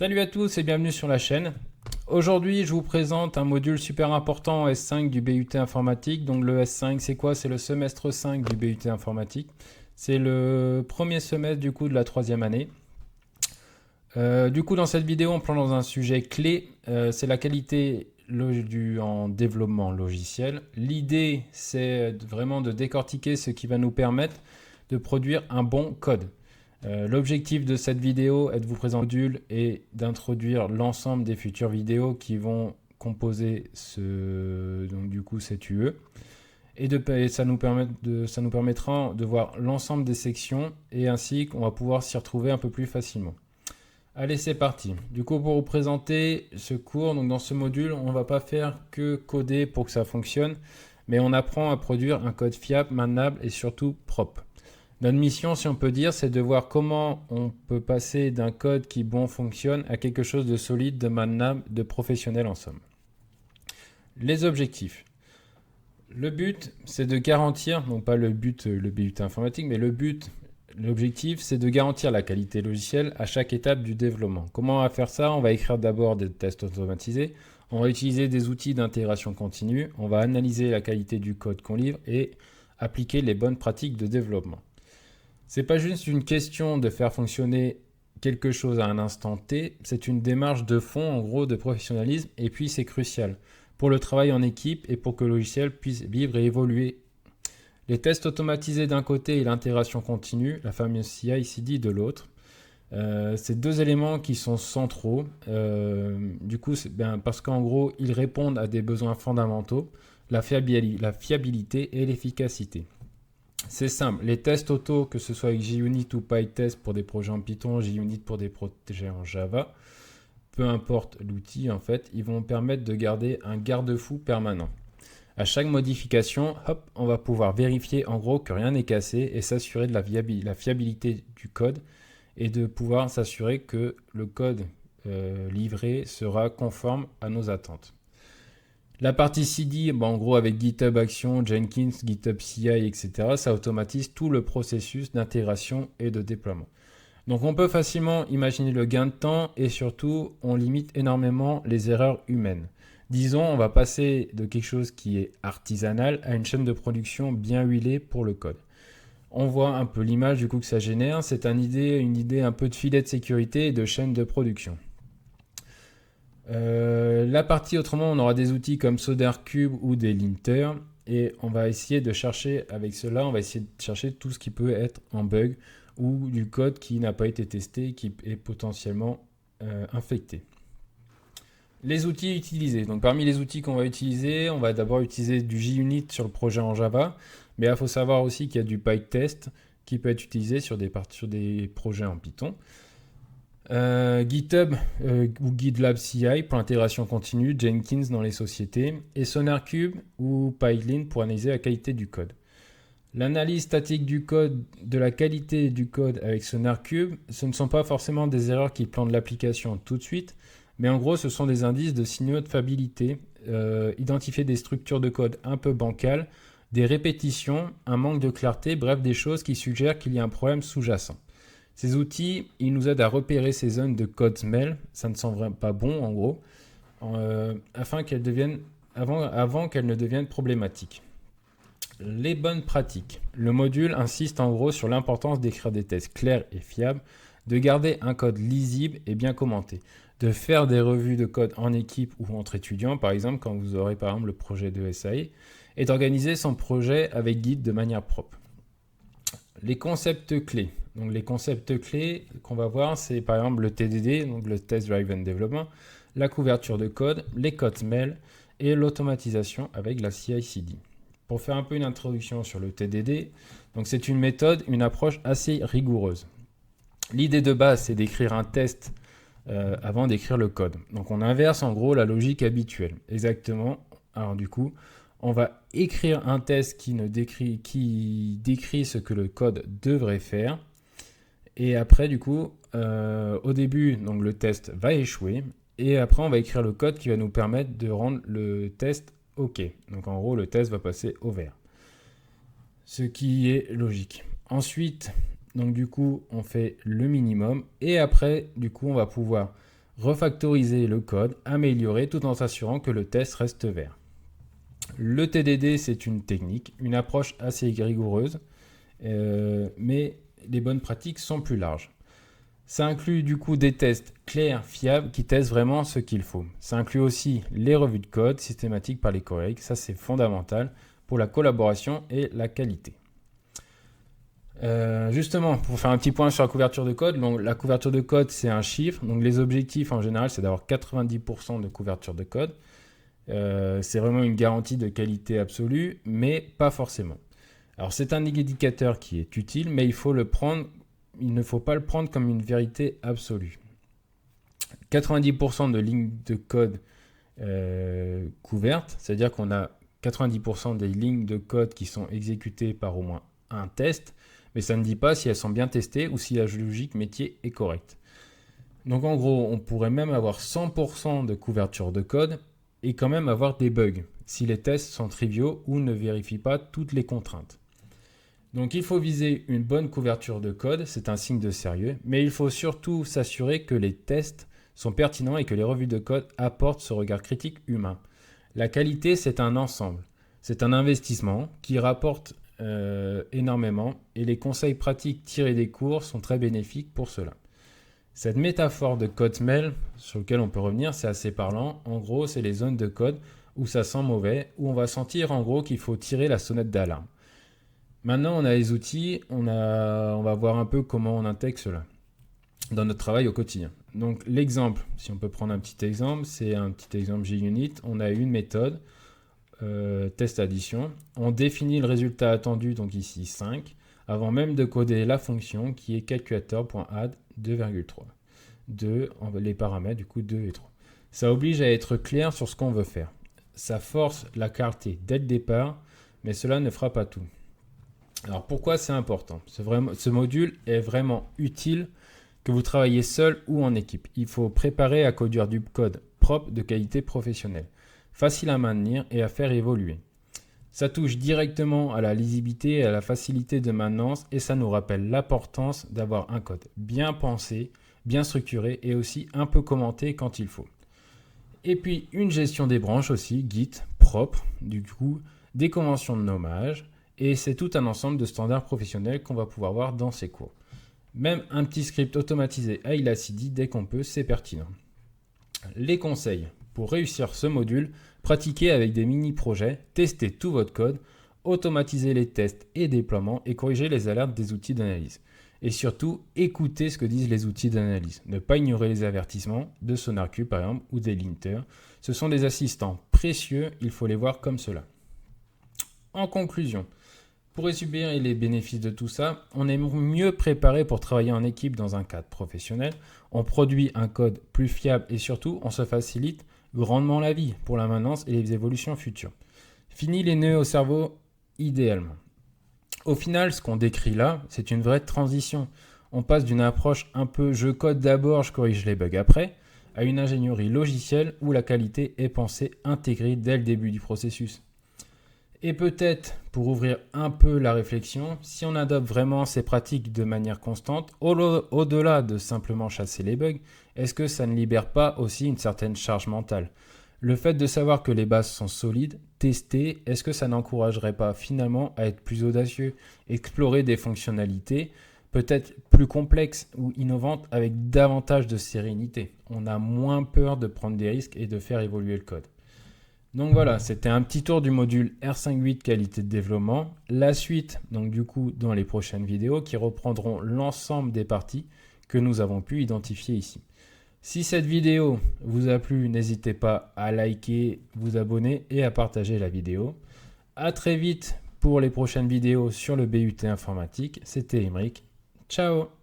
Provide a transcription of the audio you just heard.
Salut à tous et bienvenue sur la chaîne. Aujourd'hui, je vous présente un module super important en S5 du BUT informatique. Donc le S5, c'est quoi? C'est le semestre 5 du BUT informatique. C'est le premier semestre du coup de la troisième année. Dans cette vidéo, on plonge dans un sujet clé. C'est la qualité en développement logiciel. L'idée, c'est vraiment de décortiquer ce qui va nous permettre de produire un bon code. L'objectif de cette vidéo est de vous présenter le module et d'introduire l'ensemble des futures vidéos qui vont composer cet UE. Et ça nous permettra de voir l'ensemble des sections et ainsi qu'on va pouvoir s'y retrouver un peu plus facilement. Allez, c'est parti. Du coup, pour vous présenter ce cours, donc dans ce module, on ne va pas faire que coder pour que ça fonctionne, mais on apprend à produire un code fiable, maintenable et surtout propre. Notre mission, si on peut dire, c'est de voir comment on peut passer d'un code qui, fonctionne à quelque chose de solide, de maintenable, de professionnel en somme. Les objectifs. Le but, c'est de garantir, non pas le BUT informatique, mais l'objectif, c'est de garantir la qualité logicielle à chaque étape du développement. Comment on va faire ça? On va écrire d'abord des tests automatisés, on va utiliser des outils d'intégration continue, on va analyser la qualité du code qu'on livre et appliquer les bonnes pratiques de développement. C'est pas juste une question de faire fonctionner quelque chose à un instant T, c'est une démarche de fond, en gros, de professionnalisme, et puis c'est crucial pour le travail en équipe et pour que le logiciel puisse vivre et évoluer. Les tests automatisés d'un côté et l'intégration continue, la fameuse CI/CD de l'autre, c'est deux éléments qui sont centraux. Parce qu'en gros, ils répondent à des besoins fondamentaux, la fiabilité et l'efficacité. C'est simple, les tests auto, que ce soit avec JUnit ou PyTest pour des projets en Python, JUnit pour des projets en Java, peu importe l'outil en fait, ils vont permettre de garder un garde-fou permanent. À chaque modification, hop, on va pouvoir vérifier en gros que rien n'est cassé et s'assurer de la fiabilité du code et de pouvoir s'assurer que le code livré sera conforme à nos attentes. La partie CD, en gros avec GitHub Action, Jenkins, GitHub CI, etc., ça automatise tout le processus d'intégration et de déploiement. Donc on peut facilement imaginer le gain de temps et surtout on limite énormément les erreurs humaines. Disons, on va passer de quelque chose qui est artisanal à une chaîne de production bien huilée pour le code. On voit un peu l'image du coup que ça génère, c'est une idée un peu de filet de sécurité et de chaîne de production. La partie autrement, on aura des outils comme SolarCube ou des linters et on va essayer de chercher avec cela, on va essayer de chercher tout ce qui peut être en bug ou du code qui n'a pas été testé, qui est potentiellement infecté. Les outils utilisés. Donc parmi les outils qu'on va utiliser, on va d'abord utiliser du JUnit sur le projet en Java, mais il faut savoir aussi qu'il y a du PyTest qui peut être utilisé sur des projets en Python. GitHub ou GitLab CI pour l'intégration continue, Jenkins dans les sociétés, et SonarCube ou Pylint pour analyser la qualité du code. L'analyse statique du code, de la qualité du code avec SonarCube, ce ne sont pas forcément des erreurs qui plantent l'application tout de suite, mais en gros ce sont des indices de signaux de fiabilité, identifier des structures de code un peu bancales, des répétitions, un manque de clarté, bref des choses qui suggèrent qu'il y a un problème sous-jacent. Ces outils, ils nous aident à repérer ces zones de code smell, ça ne sent vraiment pas bon en gros, avant qu'elles ne deviennent problématiques. Les bonnes pratiques. Le module insiste en gros sur l'importance d'écrire des tests clairs et fiables, de garder un code lisible et bien commenté, de faire des revues de code en équipe ou entre étudiants, par exemple quand vous aurez par exemple le projet de SAE, et d'organiser son projet avec guide de manière propre. Les concepts clés. Donc les concepts clés qu'on va voir, c'est par exemple le TDD, donc le Test Driven Development, la couverture de code, les codes smell et l'automatisation avec la CI/CD. Pour faire un peu une introduction sur le TDD, donc c'est une méthode, une approche assez rigoureuse. L'idée de base, c'est d'écrire un test avant d'écrire le code. Donc on inverse en gros la logique habituelle. Exactement. Alors du coup, on va écrire un test qui décrit ce que le code devrait faire. Et après, du coup, au début, donc, le test va échouer. Et après, on va écrire le code qui va nous permettre de rendre le test OK. Donc en gros, le test va passer au vert. Ce qui est logique. Ensuite, donc du coup, on fait le minimum. Et après, du coup, on va pouvoir refactoriser le code, améliorer tout en s'assurant que le test reste vert. Le TDD, c'est une technique, une approche assez rigoureuse, mais les bonnes pratiques sont plus larges. Ça inclut du coup des tests clairs, fiables, qui testent vraiment ce qu'il faut. Ça inclut aussi les revues de code systématiques par les collègues. Ça, c'est fondamental pour la collaboration et la qualité. Justement, pour faire un petit point sur la couverture de code, donc la couverture de code, c'est un chiffre. Donc les objectifs, en général, c'est d'avoir 90% de couverture de code. C'est vraiment une garantie de qualité absolue, mais pas forcément. Alors, c'est un indicateur qui est utile, mais il ne faut pas le prendre comme une vérité absolue. 90% de lignes de code couvertes, c'est-à-dire qu'on a 90% des lignes de code qui sont exécutées par au moins un test, mais ça ne dit pas si elles sont bien testées ou si la logique métier est correcte. Donc en gros, on pourrait même avoir 100% de couverture de code et quand même avoir des bugs si les tests sont triviaux ou ne vérifient pas toutes les contraintes. Donc il faut viser une bonne couverture de code, c'est un signe de sérieux, mais il faut surtout s'assurer que les tests sont pertinents et que les revues de code apportent ce regard critique humain. La qualité, c'est un ensemble, c'est un investissement qui rapporte énormément et les conseils pratiques tirés des cours sont très bénéfiques pour cela. Cette métaphore de code smell, sur lequel on peut revenir, c'est assez parlant. En gros, c'est les zones de code où ça sent mauvais, où on va sentir en gros qu'il faut tirer la sonnette d'alarme. Maintenant, on a les outils, on va voir un peu comment on intègre cela dans notre travail au quotidien. Donc l'exemple, si on peut prendre un petit exemple, c'est un petit exemple JUnit. On a une méthode, test addition. On définit le résultat attendu, donc ici 5, avant même de coder la fonction qui est calculator.add 2,3. 2, les paramètres du coup 2 et 3. Ça oblige à être clair sur ce qu'on veut faire. Ça force la clarté dès le départ, mais cela ne fera pas tout. Alors pourquoi c'est important ? Ce module est vraiment utile que vous travaillez seul ou en équipe. Il faut préparer à coder du code propre de qualité professionnelle, facile à maintenir et à faire évoluer. Ça touche directement à la lisibilité et à la facilité de maintenance et ça nous rappelle l'importance d'avoir un code bien pensé, bien structuré et aussi un peu commenté quand il faut. Et puis une gestion des branches aussi, Git, propre, du coup, des conventions de nommage. Et c'est tout un ensemble de standards professionnels qu'on va pouvoir voir dans ces cours. Même un petit script automatisé à Elacidi dès qu'on peut, c'est pertinent. Les conseils pour réussir ce module, pratiquez avec des mini-projets, testez tout votre code, automatisez les tests et déploiements et corrigez les alertes des outils d'analyse. Et surtout, écoutez ce que disent les outils d'analyse. Ne pas ignorer les avertissements de SonarQube par exemple ou des linters. Ce sont des assistants précieux, il faut les voir comme cela. En conclusion, pour résumer les bénéfices de tout ça, on est mieux préparé pour travailler en équipe dans un cadre professionnel, on produit un code plus fiable et surtout on se facilite grandement la vie pour la maintenance et les évolutions futures. Fini les nœuds au cerveau idéalement. Au final, ce qu'on décrit là, c'est une vraie transition. On passe d'une approche un peu je code d'abord, je corrige les bugs après, à une ingénierie logicielle où la qualité est pensée intégrée dès le début du processus. Et peut-être, pour ouvrir un peu la réflexion, si on adopte vraiment ces pratiques de manière constante, au-delà de simplement chasser les bugs, est-ce que ça ne libère pas aussi une certaine charge mentale ? Le fait de savoir que les bases sont solides, testées, est-ce que ça n'encouragerait pas finalement à être plus audacieux, explorer des fonctionnalités peut-être plus complexes ou innovantes avec davantage de sérénité ? On a moins peur de prendre des risques et de faire évoluer le code. Donc voilà, c'était un petit tour du module R5.8 qualité de développement. La suite, donc du coup, dans les prochaines vidéos qui reprendront l'ensemble des parties que nous avons pu identifier ici. Si cette vidéo vous a plu, n'hésitez pas à liker, vous abonner et à partager la vidéo. À très vite pour les prochaines vidéos sur le BUT informatique. C'était Aymeric. Ciao!